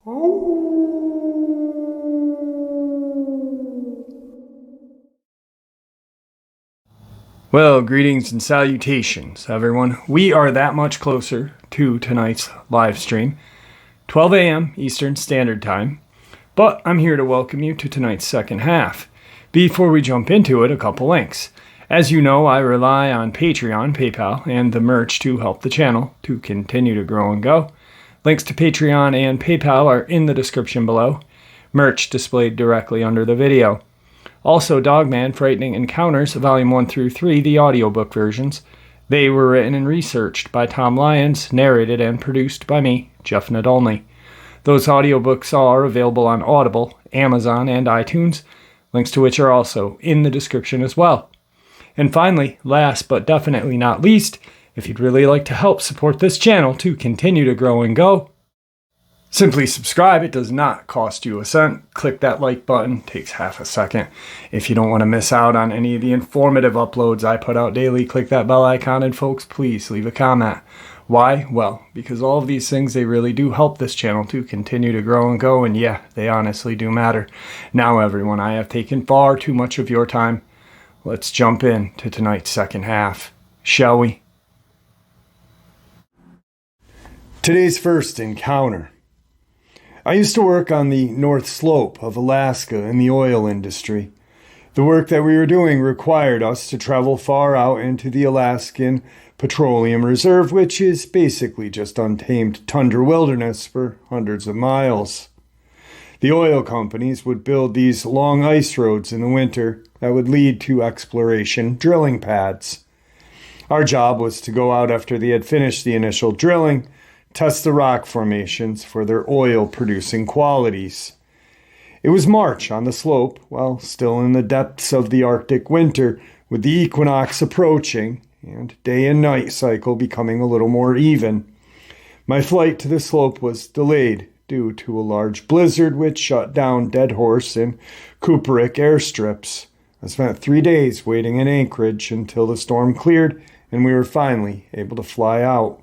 Well, greetings and salutations, everyone. We are that much closer to tonight's live stream, 12 a.m. Eastern Standard Time, but I'm here to welcome you to tonight's second half. Before we jump into it, a couple links. As you know, I rely on Patreon, PayPal, and the merch to help the channel to continue to grow and go. Links to Patreon and PayPal are in the description below. Merch displayed directly under the video. Also, Dogman Frightening Encounters, Volume 1 through 3, the audiobook versions. They were written and researched by Tom Lyons, narrated and produced by me, Jeff Nadolny. Those audiobooks are available on Audible, Amazon, and iTunes, links to which are also in the description as well. And finally, last but definitely not least, if you'd really like to help support this channel to continue to grow and go, simply subscribe. It does not cost you a cent. Click that like button. Takes half a second. If you don't want to miss out on any of the informative uploads I put out daily, click that bell icon, and folks, please leave a comment. Why? Well, because all of these things, they really do help this channel to continue to grow and go, and yeah, they honestly do matter. Now, everyone, I have taken far too much of your time. Let's jump in to tonight's second half, shall we? Today's first encounter. I used to work on the North Slope of Alaska in the oil industry. The work that we were doing required us to travel far out into the Alaskan Petroleum Reserve, which is basically just untamed tundra wilderness for hundreds of miles. The oil companies would build these long ice roads in the winter that would lead to exploration drilling pads. Our job was to go out after they had finished the initial drilling, test the rock formations for their oil-producing qualities. It was March on the slope, while still in the depths of the Arctic winter, with the equinox approaching and day and night cycle becoming a little more even. My flight to the slope was delayed due to a large blizzard which shut down Dead Horse and Kuparik airstrips. I spent 3 days waiting in Anchorage until the storm cleared and we were finally able to fly out.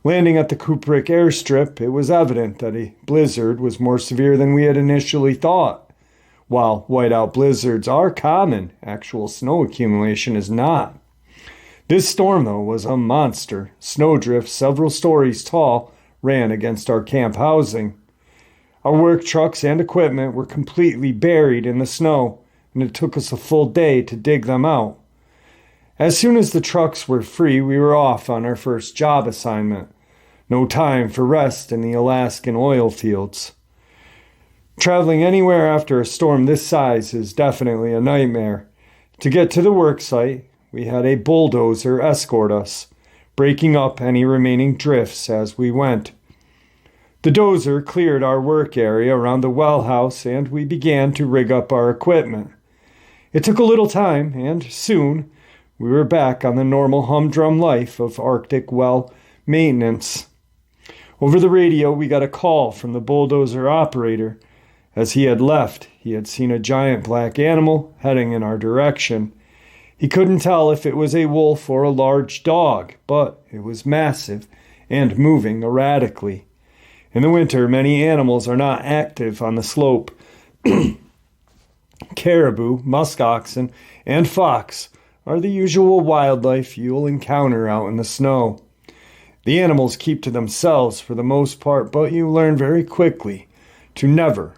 Landing at the Kuparik airstrip, it was evident that a blizzard was more severe than we had initially thought. While whiteout blizzards are common, actual snow accumulation is not. This storm, though, was a monster. Snowdrifts several stories tall ran against our camp housing. Our work trucks and equipment were completely buried in the snow, and it took us a full day to dig them out. As soon as the trucks were free, we were off on our first job assignment. No time for rest in the Alaskan oil fields. Traveling anywhere after a storm this size is definitely a nightmare. To get to the work site, we had a bulldozer escort us, breaking up any remaining drifts as we went. The dozer cleared our work area around the well house and we began to rig up our equipment. It took a little time, and soon we were back on the normal humdrum life of Arctic well maintenance. Over the radio, we got a call from the bulldozer operator. As he had left, he had seen a giant black animal heading in our direction. He couldn't tell if it was a wolf or a large dog, but it was massive and moving erratically. In the winter, many animals are not active on the slope. Caribou, musk oxen, and fox are the usual wildlife you'll encounter out in the snow. The animals keep to themselves for the most part, but you learn very quickly to never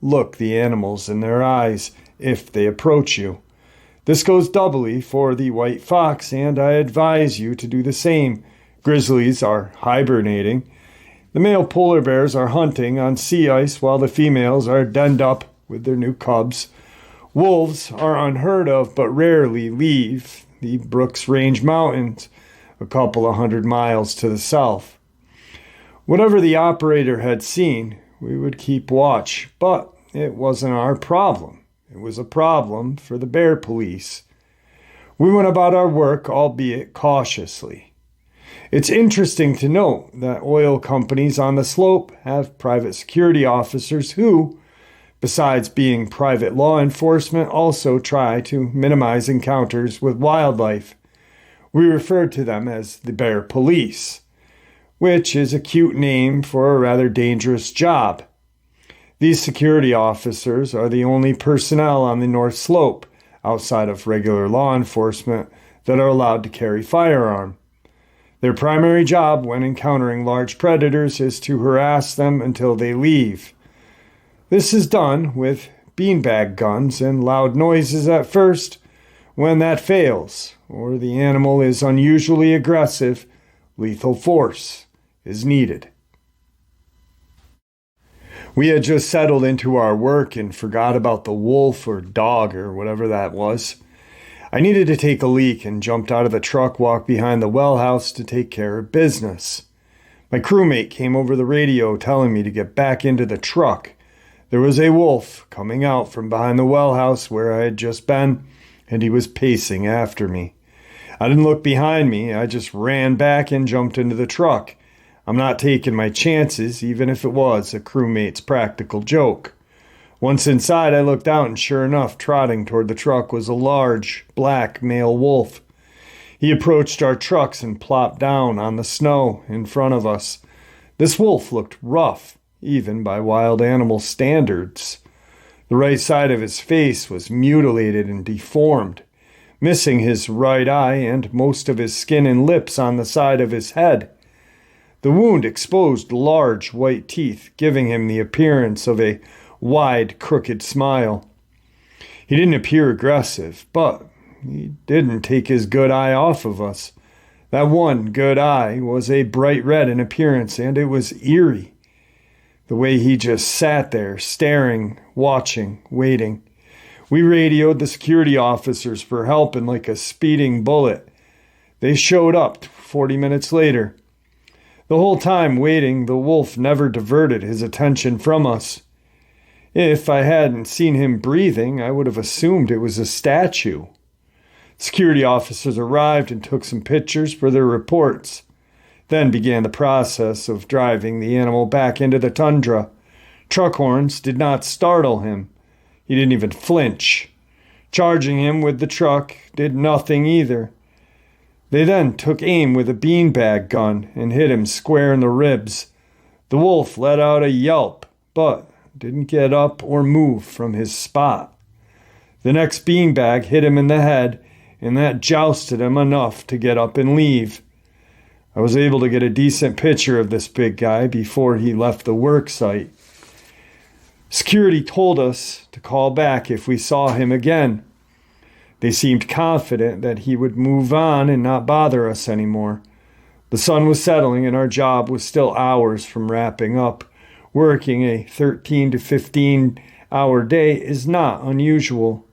look the animals in their eyes if they approach you. This goes doubly for the white fox, and I advise you to do the same. Grizzlies are hibernating. The male polar bears are hunting on sea ice while the females are denned up with their new cubs. Wolves are unheard of but rarely leave the Brooks Range Mountains, a couple of 100 miles to the south. Whatever the operator had seen, we would keep watch, but it wasn't our problem. It was a problem for the bear police. We went about our work, albeit cautiously. It's interesting to note that oil companies on the slope have private security officers who, besides being private law enforcement, also try to minimize encounters with wildlife. We refer to them as the bear police. which is a cute name for a rather dangerous job. These security officers are the only personnel on the North Slope, outside of regular law enforcement, that are allowed to carry firearm. Their primary job when encountering large predators is to harass them until they leave. This is done with beanbag guns and loud noises at first. When that fails, or the animal is unusually aggressive, lethal force is needed. We had just settled into our work and forgot about the wolf or dog or whatever that was. I needed to take a leak and jumped out of the truck, walked behind the well house to take care of business. My crewmate came over the radio telling me to get back into the truck. There was a wolf coming out from behind the well house where I had just been, and he was pacing after me. I didn't look behind me. I just ran back and jumped into the truck. I'm not taking my chances, even if it was a crewmate's practical joke. Once inside, I looked out, and sure enough, trotting toward the truck was a large, black male wolf. He approached our trucks and plopped down on the snow in front of us. This wolf looked rough, even by wild animal standards. The right side of his face was mutilated and deformed, missing his right eye and most of his skin and lips on the side of his head. The wound exposed large white teeth, giving him the appearance of a wide, crooked smile. He didn't appear aggressive, but he didn't take his good eye off of us. That one good eye was a bright red in appearance, and it was eerie. The way he just sat there, staring, watching, waiting. We radioed the security officers for help, and like a speeding bullet, they showed up 40 minutes later. The whole time waiting, the wolf never diverted his attention from us. If I hadn't seen him breathing, I would have assumed it was a statue. Security officers arrived and took some pictures for their reports, then began the process of driving the animal back into the tundra. Truck horns did not startle him. He didn't even flinch. Charging him with the truck did nothing either. They then took aim with a beanbag gun and hit him square in the ribs. The wolf let out a yelp, but didn't get up or move from his spot. The next beanbag hit him in the head, and that jousted him enough to get up and leave. I was able to get a decent picture of this big guy before he left the work site. Security told us to call back if we saw him again. They seemed confident that he would move on and not bother us anymore. The sun was settling and our job was still hours from wrapping up. Working a 13 to 15 hour day is not unusual.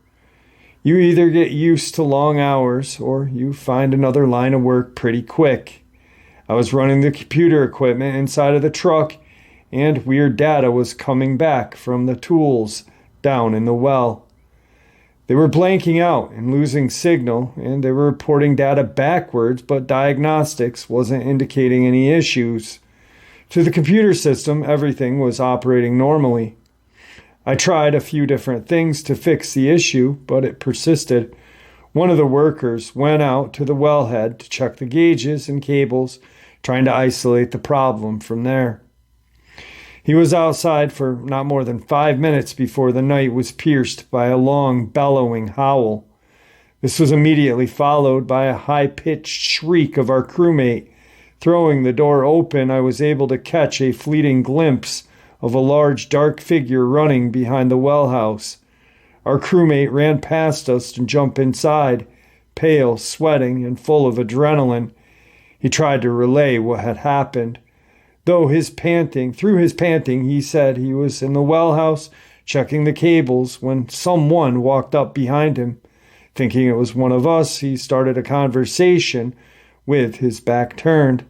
You either get used to long hours or you find another line of work pretty quick. I was running the computer equipment inside of the truck, and weird data was coming back from the tools down in the well. They were blanking out and losing signal, and they were reporting data backwards, but diagnostics wasn't indicating any issues. To the computer system, everything was operating normally. I tried a few different things to fix the issue, but it persisted. One of the workers went out to the wellhead to check the gauges and cables, trying to isolate the problem from there. He was outside for not more than 5 minutes before the night was pierced by a long, bellowing howl. This was immediately followed by a high-pitched shriek of our crewmate. Throwing the door open, I was able to catch a fleeting glimpse of a large, dark figure running behind the well house. Our crewmate ran past us and jumped inside, pale, sweating, and full of adrenaline. He tried to relay what had happened. Through his panting, he said he was in the well house checking the cables when someone walked up behind him. Thinking it was one of us, he started a conversation with his back turned.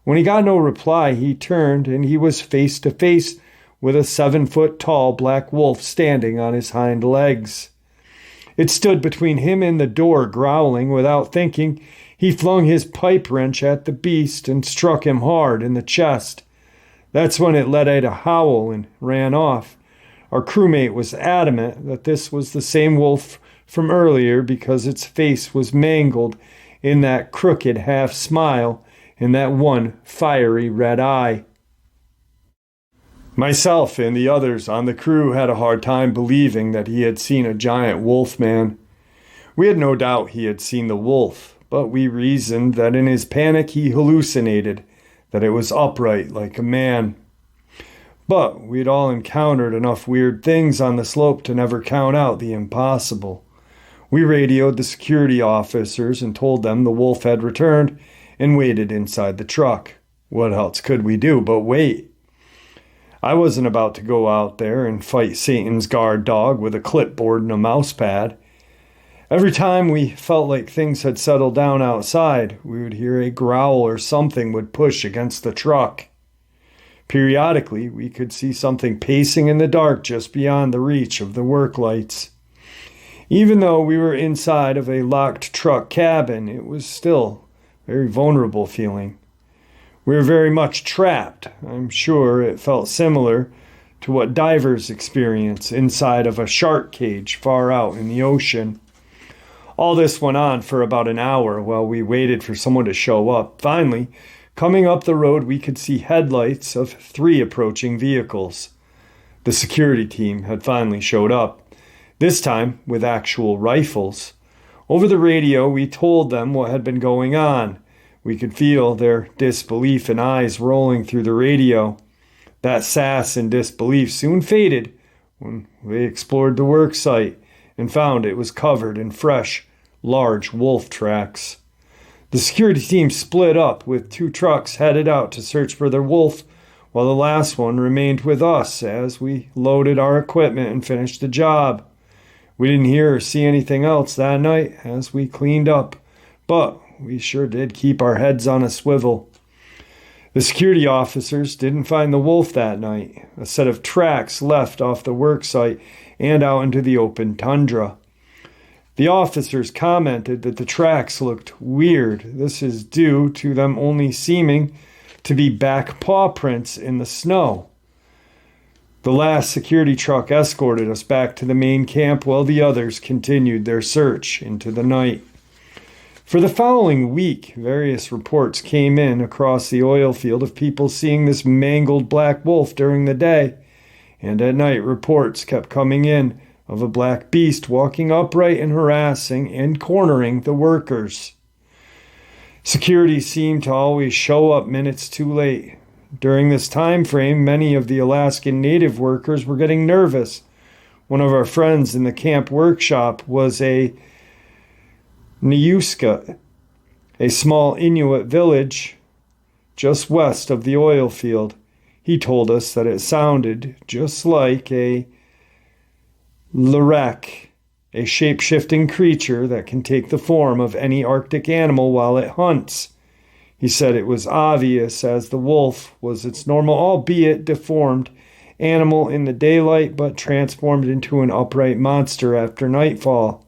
When he got no reply, he turned and he was face to face with a 7-foot-tall black wolf standing on his hind legs. It stood between him and the door, growling. Without thinking, he flung his pipe wrench at the beast and struck him hard in the chest. That's when it let out a howl and ran off. Our crewmate was adamant that this was the same wolf from earlier because its face was mangled in that crooked half smile and that one fiery red eye. Myself and the others on the crew had a hard time believing that he had seen a giant wolf man. We had no doubt he had seen the wolf, but we reasoned that in his panic he hallucinated, that it was upright like a man. But we'd all encountered enough weird things on the slope to never count out the impossible. We radioed the security officers and told them the wolf had returned and waited inside the truck. What else could we do but wait? I wasn't about to go out there and fight Satan's guard dog with a clipboard and a mouse pad. Every time we felt like things had settled down outside, we would hear a growl or something would push against the truck. Periodically, we could see something pacing in the dark just beyond the reach of the work lights. Even though we were inside of a locked truck cabin, it was still a very vulnerable feeling. We were very much trapped. I'm sure it felt similar to what divers experience inside of a shark cage far out in the ocean. All this went on for about an hour while we waited for someone to show up. Finally, coming up the road, we could see headlights of 3 approaching vehicles. The security team had finally showed up, this time with actual rifles. Over the radio, we told them what had been going on. We could feel their disbelief in eyes rolling through the radio. That sass and disbelief soon faded when we explored the work site and found it was covered in fresh, large wolf tracks. The security team split up, with 2 trucks headed out to search for the wolf, while the last one remained with us as we loaded our equipment and finished the job. We didn't hear or see anything else that night as we cleaned up, but we sure did keep our heads on a swivel. The security officers didn't find the wolf that night. A set of tracks left off the work site and out into the open tundra. The officers commented that the tracks looked weird. This is due to them only seeming to be back paw prints in the snow. The last security truck escorted us back to the main camp while the others continued their search into the night. For the following week, various reports came in across the oil field of people seeing this mangled black wolf during the day, and at night reports kept coming in of a black beast walking upright and harassing and cornering the workers. Security seemed to always show up minutes too late. During this time frame, many of the Alaskan native workers were getting nervous. One of our friends in the camp workshop was a Niuska, a small Inuit village just west of the oil field. He told us that it sounded just like a Lurek, a shape-shifting creature that can take the form of any Arctic animal while it hunts. He said it was obvious as the wolf was its normal, albeit deformed, animal in the daylight, but transformed into an upright monster after nightfall.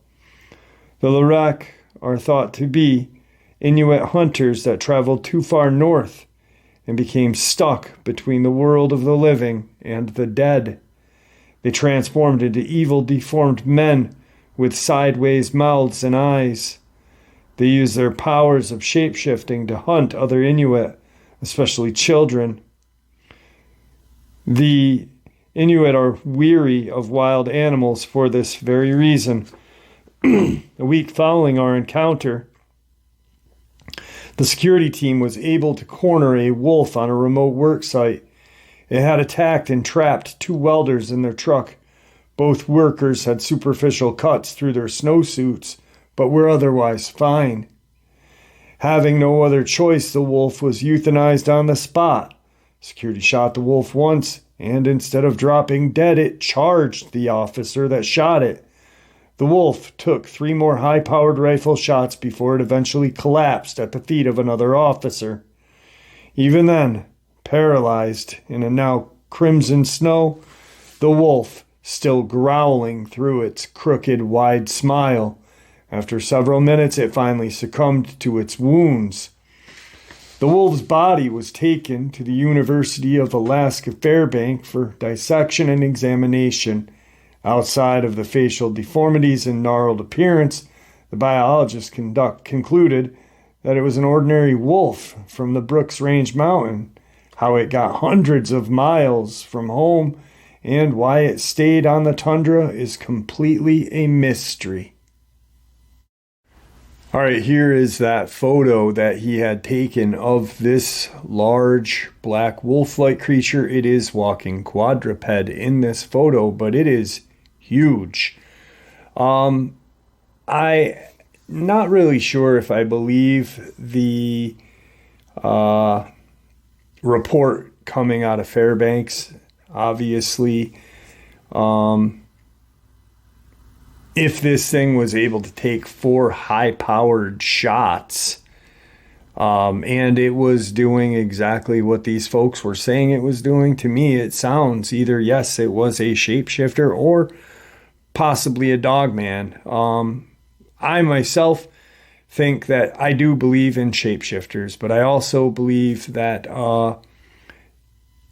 The Lurek are thought to be Inuit hunters that traveled too far north and became stuck between the world of the living and the dead. They transformed into evil, deformed men with sideways mouths and eyes. They use their powers of shape-shifting to hunt other Inuit, especially children. The Inuit are weary of wild animals for this very reason. A week following our encounter, the security team was able to corner a wolf on a remote work site. It had attacked and trapped 2 welders in their truck. Both workers had superficial cuts through their snowsuits, but were otherwise fine. Having no other choice, the wolf was euthanized on the spot. Security shot the wolf once, and instead of dropping dead, it charged the officer that shot it. The wolf took 3 more high-powered rifle shots before it eventually collapsed at the feet of another officer. Even then, paralyzed in a now crimson snow, the wolf, still growling through its crooked, wide smile. After several minutes, it finally succumbed to its wounds. The wolf's body was taken to the University of Alaska Fairbank for dissection and examination. Outside of the facial deformities and gnarled appearance, the biologist concluded that it was an ordinary wolf from the Brooks Range Mountain. How it got hundreds of miles from home and why it stayed on the tundra is completely a mystery. All right, here is that photo that he had taken of this large black wolf-like creature. It is walking quadruped in this photo, but it is huge. I'm not really sure if I believe the report coming out of Fairbanks. Obviously, if this thing was able to take 4 high-powered shots, and it was doing exactly what these folks were saying it was doing, to me it sounds either, yes, it was a shapeshifter or possibly a Dogman. I myself think that I do believe in shapeshifters, but I also believe that a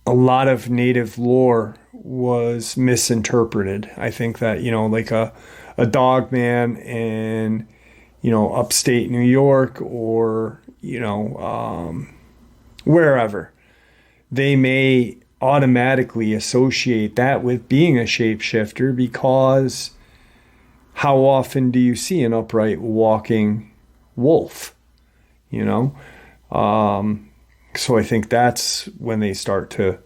lot of native lore was misinterpreted. I think that, like a Dogman in, upstate New York or, wherever, they may automatically associate that with being a shapeshifter because how often do you see an upright walking wolf? So I think that's when they start to,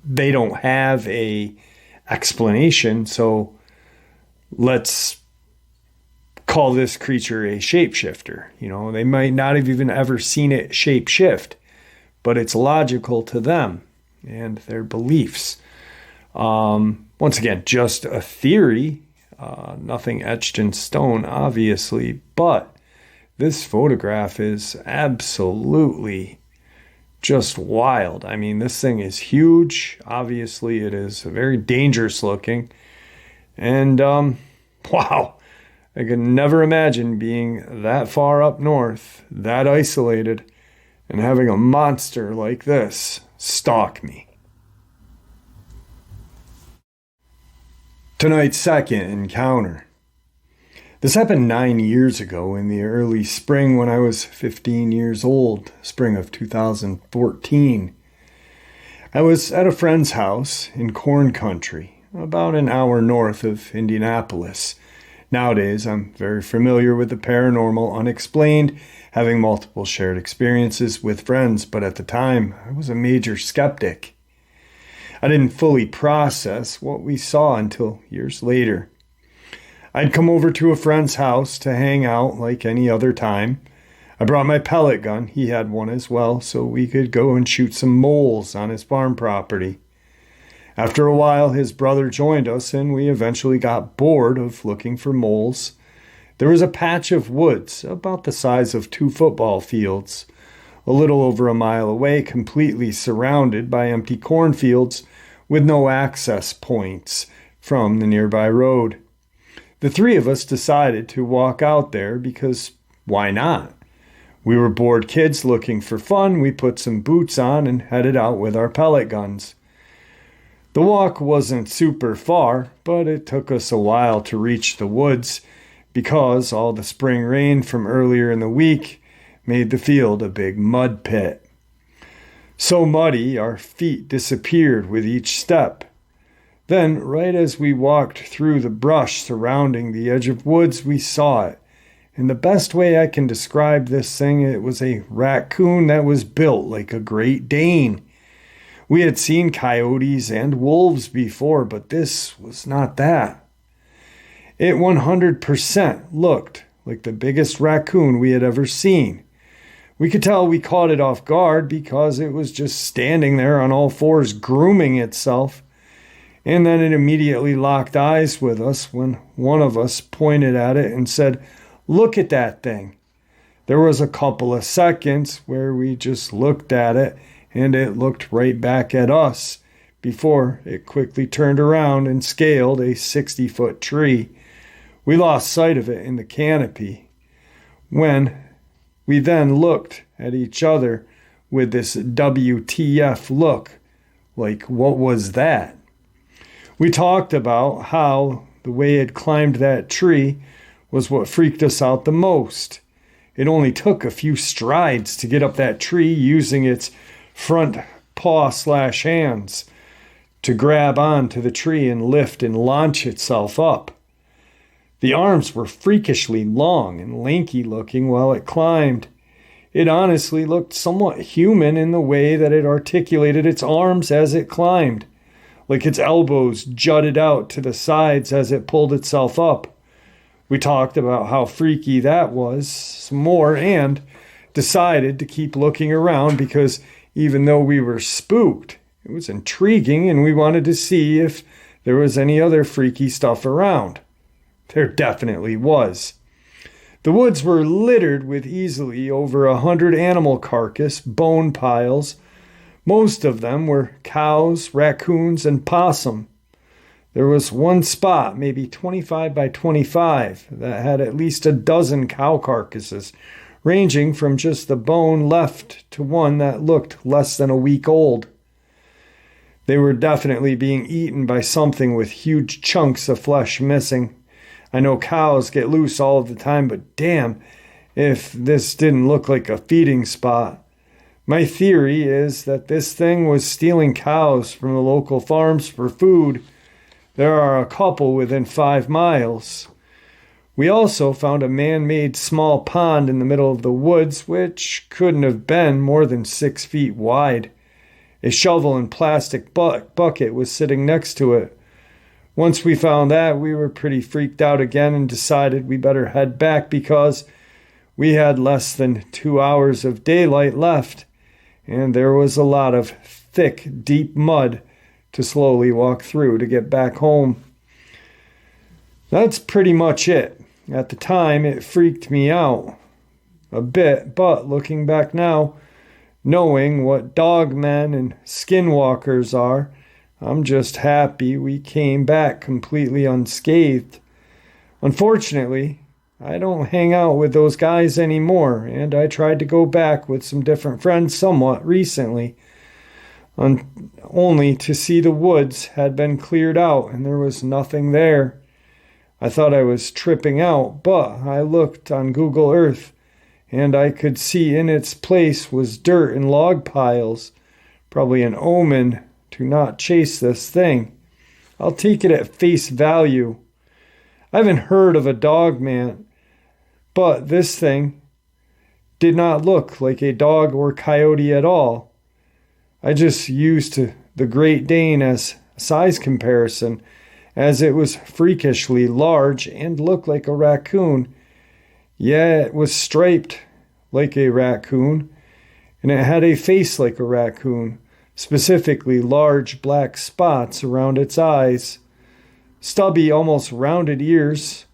they don't have a explanation. So let's call this creature a shapeshifter. They might not have even ever seen it shapeshift, but it's logical to them and their beliefs. Once again, just a theory, nothing etched in stone, obviously, but this photograph is absolutely just wild. I mean, this thing is huge. Obviously, it is very dangerous looking. And, wow, I could never imagine being that far up north, that isolated, and having a monster like this stalk me. Tonight's second encounter. This happened 9 years ago in the early spring when I was 15 years old, spring of 2014. I was at a friend's house in corn country, about an hour north of Indianapolis. Nowadays, I'm very familiar with the paranormal, unexplained, having multiple shared experiences with friends, but at the time, I was a major skeptic. I didn't fully process what we saw until years later. I'd come over to a friend's house to hang out like any other time. I brought my pellet gun, he had one as well, so we could go and shoot some moles on his farm property. After a while, his brother joined us, and we eventually got bored of looking for moles. There was a patch of woods about the size of 2 football fields, a little over a mile away, completely surrounded by empty cornfields with no access points from the nearby road. The 3 of us decided to walk out there because why not? We were bored kids looking for fun. We put some boots on and headed out with our pellet guns. The walk wasn't super far, but it took us a while to reach the woods because all the spring rain from earlier in the week made the field a big mud pit. So muddy, our feet disappeared with each step. Then, right as we walked through the brush surrounding the edge of woods, we saw it. In the best way I can describe this thing, it was a raccoon that was built like a Great Dane. We had seen coyotes and wolves before, but this was not that. It 100% looked like the biggest raccoon we had ever seen. We could tell we caught it off guard because it was just standing there on all fours grooming itself. And then it immediately locked eyes with us when one of us pointed at it and said, "Look at that thing." There was a couple of seconds where we just looked at it and it looked right back at us before it quickly turned around and scaled a 60-foot tree. We lost sight of it in the canopy. When we then looked at each other with this WTF look, like, what was that? We talked about how the way it climbed that tree was what freaked us out the most. It only took a few strides to get up that tree using its front paw/hands to grab onto the tree and lift and launch itself up. The arms were freakishly long and lanky looking while it climbed. It honestly looked somewhat human in the way that it articulated its arms as it climbed, like its elbows jutted out to the sides as it pulled itself up. We talked about how freaky that was some more and decided to keep looking around because even though we were spooked, it was intriguing and we wanted to see if there was any other freaky stuff around. There definitely was. The woods were littered with easily over 100 animal carcass bone piles. Most of them were cows, raccoons, and possum. There was one spot, maybe 25 by 25, that had at least a dozen cow carcasses, ranging from just the bone left to one that looked less than a week old. They were definitely being eaten by something with huge chunks of flesh missing. I know cows get loose all of the time, but damn, if this didn't look like a feeding spot. My theory is that this thing was stealing cows from the local farms for food. There are a couple within 5 miles. We also found a man-made small pond in the middle of the woods, which couldn't have been more than 6 feet wide. A shovel and plastic bucket was sitting next to it. Once we found that, we were pretty freaked out again and decided we better head back because we had less than 2 hours of daylight left, and there was a lot of thick, deep mud to slowly walk through to get back home. That's pretty much it. At the time, it freaked me out a bit, but looking back now, knowing what dogmen and skinwalkers are, I'm just happy we came back completely unscathed. Unfortunately, I don't hang out with those guys anymore, and I tried to go back with some different friends somewhat recently, only to see the woods had been cleared out and there was nothing there. I thought I was tripping out, but I looked on Google Earth, and I could see in its place was dirt and log piles, probably an omen to not chase this thing. I'll take it at face value. I haven't heard of a dogman, but this thing did not look like a dog or coyote at all. I just used the Great Dane as a size comparison, as it was freakishly large and looked like a raccoon. Yeah, it was striped like a raccoon, and it had a face like a raccoon, specifically large black spots around its eyes, stubby, almost rounded ears.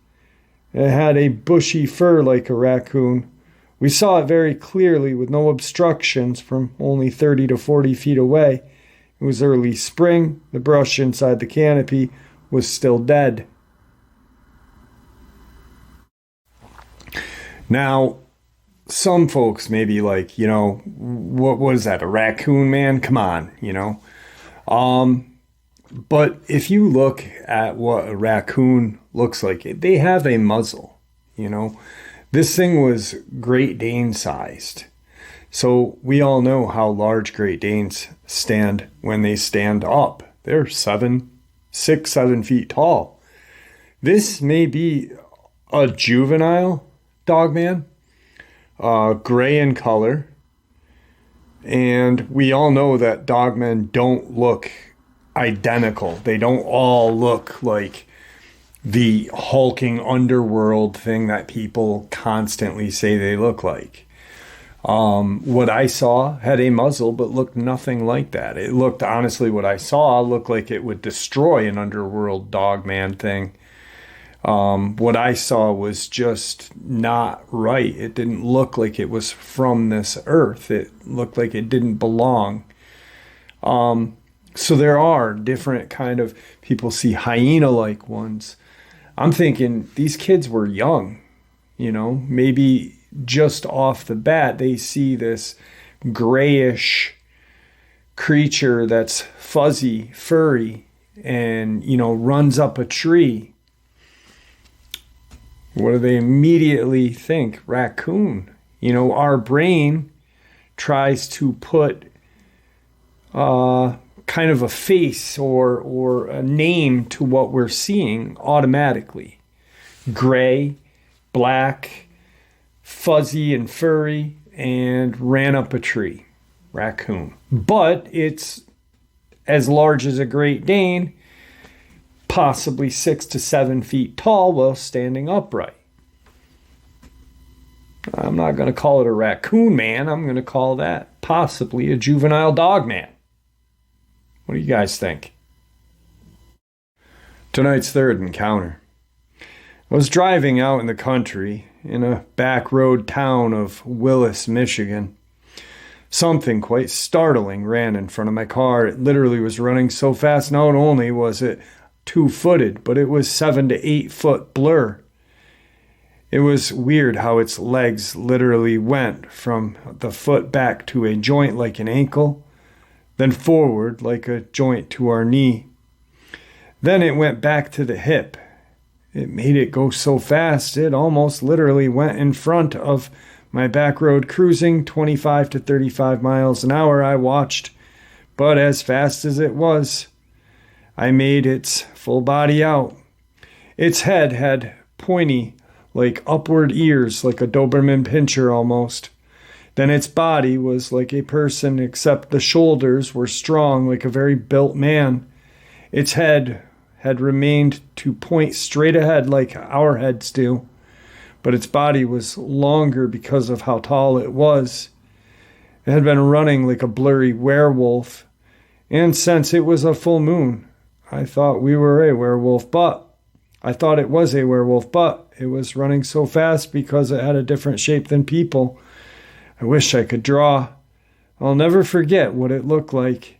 It had a bushy fur like a raccoon. We saw it very clearly with no obstructions from only 30 to 40 feet away. It was early spring. The brush inside the canopy was still dead. Now, some folks may be like, what was that, a raccoon, man? Come on, But if you look at what a raccoon looks like, they have a muzzle, This thing was Great Dane sized. So we all know how large Great Danes stand when they stand up. They're 6, 7 feet tall. This may be a juvenile dogman, gray in color. And we all know that dogmen don't look identical. They don't all look like the hulking underworld thing that people constantly say they look like. What I saw had a muzzle, but looked nothing like that. It looked, honestly, what I saw looked like it would destroy an underworld dogman thing. What I saw was just not right. It didn't look like it was from this earth. It looked like it didn't belong. So there are different kind of, people see hyena-like ones. I'm thinking these kids were young, maybe just off the bat, they see this grayish creature that's fuzzy, furry, and, runs up a tree. What do they immediately think? Raccoon, Our brain tries to put kind of a face or a name to what we're seeing automatically. Gray, black, fuzzy and furry, and ran up a tree. Raccoon. But it's as large as a Great Dane, possibly 6 to 7 feet tall while standing upright. I'm not going to call it a raccoon man. I'm going to call that possibly a juvenile dog man. What do you guys think? Tonight's third encounter. I was driving out in the country in a back road town of Willis, Michigan. Something quite startling ran in front of my car. It literally was running so fast. Not only was it 2-footed, but it was 7 to 8 foot blur. It was weird how its legs literally went from the foot back to a joint like an ankle, then forward like a joint to our knee. Then it went back to the hip. It made it go so fast, it almost literally went in front of my back road cruising 25 to 35 miles an hour. I watched, but as fast as it was, I made its full body out. Its head had pointy, like upward ears, like a Doberman Pinscher almost. Then its body was like a person, except the shoulders were strong, like a very built man. Its head had remained to point straight ahead like our heads do, but its body was longer because of how tall it was. It had been running like a blurry werewolf, and since it was a full moon, I thought we were a werewolf, but I thought it was a werewolf, but it was running so fast because it had a different shape than people. I wish I could draw. I'll never forget what it looked like.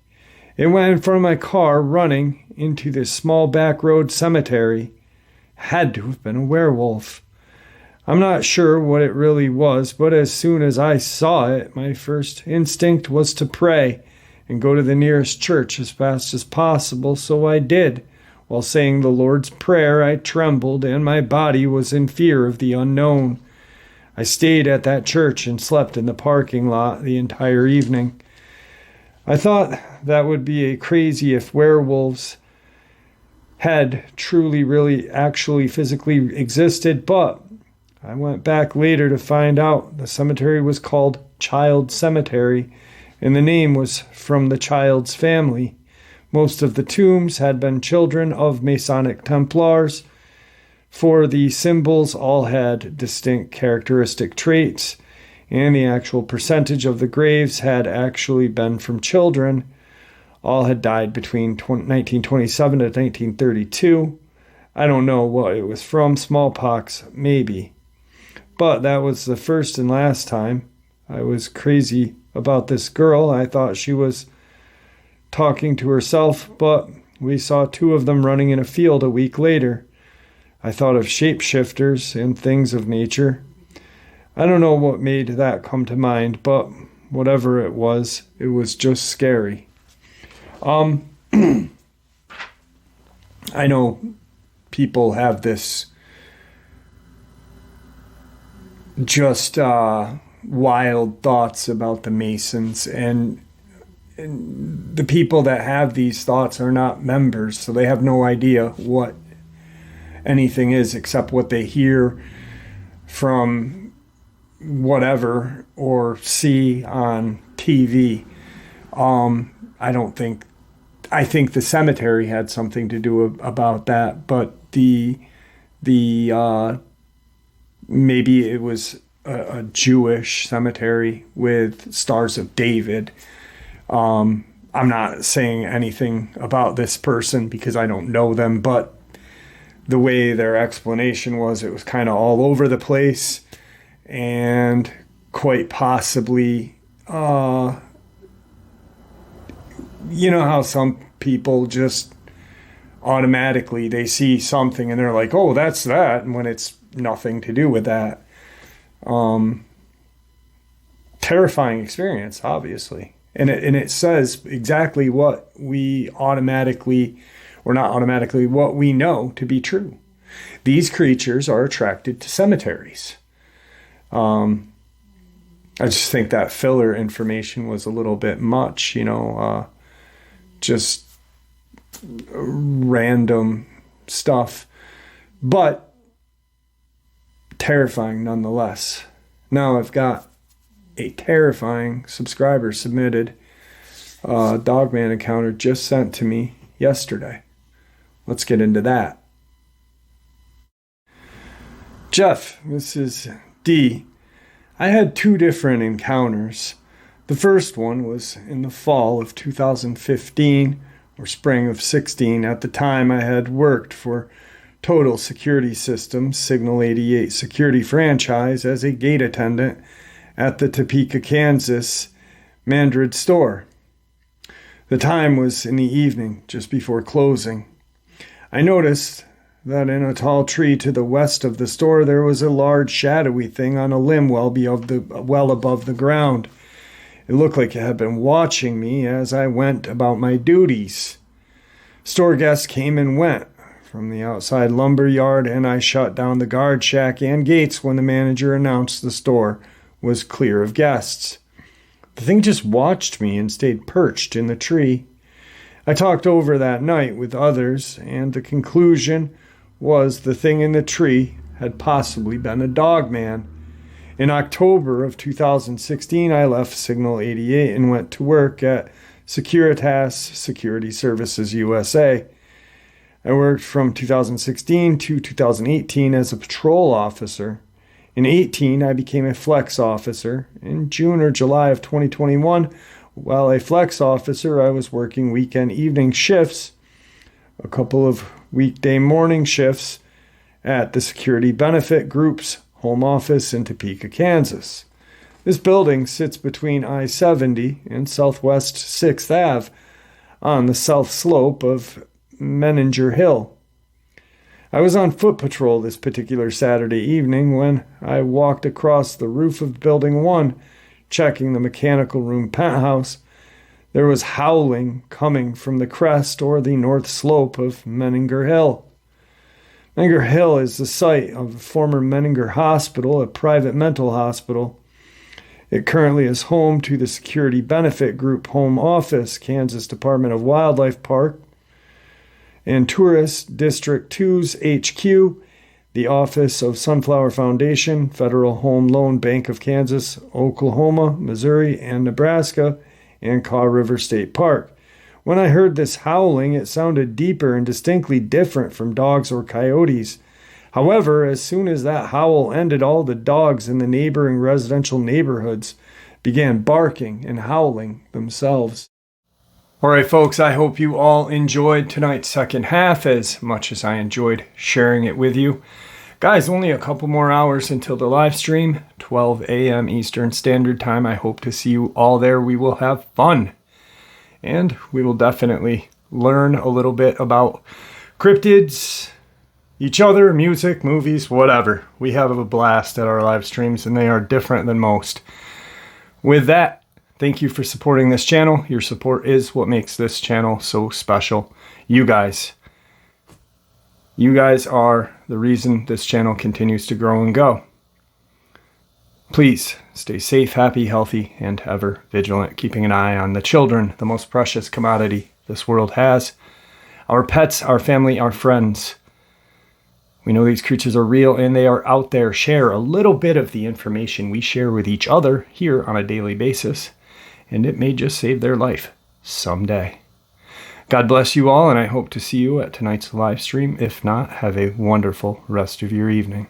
It went in front of my car running into this small back road cemetery. Had to have been a werewolf. I'm not sure what it really was, but as soon as I saw it, my first instinct was to pray and go to the nearest church as fast as possible, so I did. While saying the Lord's Prayer, I trembled and my body was in fear of the unknown. I stayed at that church and slept in the parking lot the entire evening. I thought that would be a crazy if werewolves had truly, really, actually, physically existed, but I went back later to find out the cemetery was called Child Cemetery, and the name was from the child's family. Most of the tombs had been children of Masonic Templars, for the symbols all had distinct characteristic traits, and the actual percentage of the graves had actually been from children. All had died between 1927 to 1932. I don't know what it was from, smallpox, maybe. But that was the first and last time. I was crazy about this girl. I thought she was talking to herself, but we saw 2 of them running in a field a week later. I thought of shapeshifters and things of nature. I don't know what made that come to mind, but whatever it was just scary. I know people have this just wild thoughts about the Masons, and the people that have these thoughts are not members, so they have no idea what anything is except what they hear from whatever or see on TV. I think the cemetery had something to do about that, but the maybe it was a Jewish cemetery with Stars of David. I'm not saying anything about this person because I don't know them, but the way their explanation was, it was kind of all over the place, and quite possibly, you know how some people just automatically, they see something and they're like, oh, that's that, and when it's nothing to do with that. Terrifying experience, obviously. And it says exactly what we automatically, or not automatically, what we know to be true. These creatures are attracted to cemeteries. I just think that filler information was a little bit much, just random stuff, but terrifying nonetheless. Now I've got a terrifying subscriber submitted Dogman encounter just sent to me yesterday. Let's get into that. Jeff, this is D. I had 2 different encounters. The first one was in the fall of 2015 or spring of 16. At the time, I had worked for Total Security Systems, Signal 88 security franchise, as a gate attendant at the Topeka, Kansas Mandrid store. The time was in the evening, just before closing. I noticed that in a tall tree to the west of the store there was a large shadowy thing on a limb well above the ground. It looked like it had been watching me as I went about my duties. Store guests came and went from the outside lumber yard, and I shut down the guard shack and gates when the manager announced the store was clear of guests. The thing just watched me and stayed perched in the tree. I talked over that night with others, and the conclusion was the thing in the tree had possibly been a Dogman. In October of 2016, I left Signal 88 and went to work at Securitas Security Services USA. I worked from 2016 to 2018 as a patrol officer. In 18, I became a flex officer. In June or July of 2021, while a flex officer, I was working weekend evening shifts, a couple of weekday morning shifts at the Security Benefit Group's home office in Topeka, Kansas. This building sits between I-70 and Southwest 6th Ave on the south slope of Menninger Hill. I was on foot patrol this particular Saturday evening when I walked across the roof of Building 1, checking the mechanical room penthouse. There was howling coming from the crest or the north slope of Menninger Hill. Menninger Hill is the site of the former Menninger Hospital, a private mental hospital. It currently is home to the Security Benefit Group Home Office, Kansas Department of Wildlife Park, and Tourist District 2's HQ, the Office of Sunflower Foundation, Federal Home Loan Bank of Kansas, Oklahoma, Missouri, and Nebraska, and Kaw River State Park. When I heard this howling, it sounded deeper and distinctly different from dogs or coyotes. However, as soon as that howl ended, all the dogs in the neighboring residential neighborhoods began barking and howling themselves. All right, folks, I hope you all enjoyed tonight's second half as much as I enjoyed sharing it with you. Guys, only a couple more hours until the live stream, 12 a.m. Eastern Standard Time. I hope to see you all there. We will have fun. And we will definitely learn a little bit about cryptids, each other, music, movies, whatever. We have a blast at our live streams, and they are different than most. With that, thank you for supporting this channel. Your support is what makes this channel so special. You guys are the reason this channel continues to grow and go. Please stay safe, happy, healthy, and ever vigilant, keeping an eye on the children, the most precious commodity this world has. Our pets, our family, our friends. We know these creatures are real and they are out there. Share a little bit of the information we share with each other here on a daily basis, and it may just save their life someday. God bless you all, and I hope to see you at tonight's live stream. If not, have a wonderful rest of your evening.